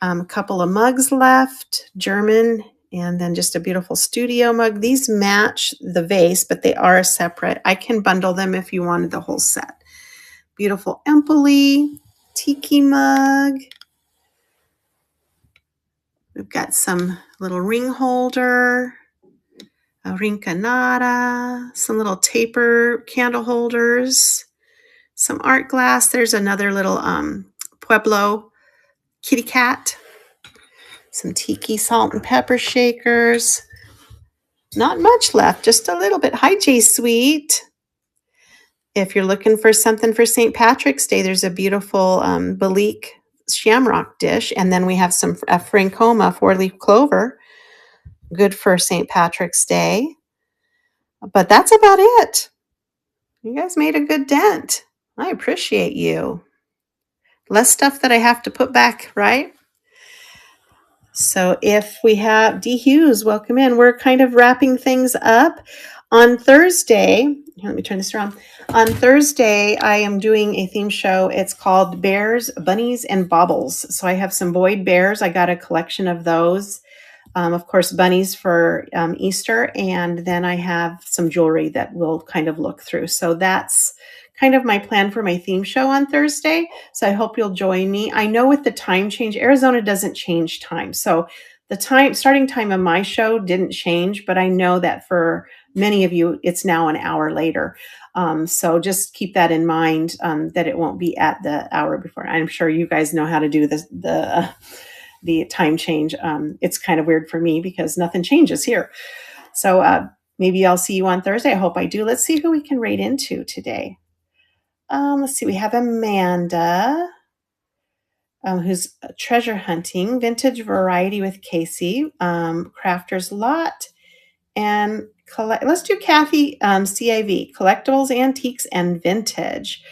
A couple of mugs left, German, and then just a beautiful studio mug. These match the vase, but they are separate. I can bundle them if you wanted the whole set. Beautiful Empoli, Tiki mug. We've got some little ring holder, a rincanada, some little taper candle holders, some art glass. There's another little Pueblo kitty cat, some tiki salt and pepper shakers. Not much left, just a little bit. Hi, J Sweet. If you're looking for something for St. Patrick's Day, there's a beautiful Balik shamrock dish. And then we have some Francoma 4-leaf clover, good for St. Patrick's Day. But that's about it. You guys made a good dent. I appreciate you. Less stuff that I have to put back, right? So if we have D. Hughes, welcome in. We're kind of wrapping things up. On Thursday, let me turn this around. On Thursday, I am doing a theme show. It's called Bears, Bunnies, and Baubles. So I have some Boyd bears. I got a collection of those. Of course, bunnies for Easter. And then I have some jewelry that we'll kind of look through. So that's kind of my plan for my theme show on Thursday. So I hope you'll join me. I know with the time change, Arizona doesn't change time. So the starting time of my show didn't change, but I know that for many of you, it's now an hour later. So just keep that in mind, that it won't be at the hour before. I'm sure you guys know how to do the time change. It's kind of weird for me because nothing changes here. So maybe I'll see you on Thursday. I hope I do. Let's see who we can rate into today. Let's see. We have Amanda, who's treasure hunting, vintage variety with Casey, crafter's lot, and let's do Kathy, CIV, collectibles, antiques, and vintage.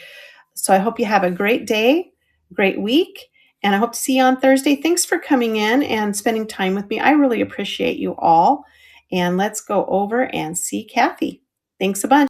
So I hope you have a great day, great week, and I hope to see you on Thursday. Thanks for coming in and spending time with me. I really appreciate you all. And let's go over and see Kathy. Thanks a bunch.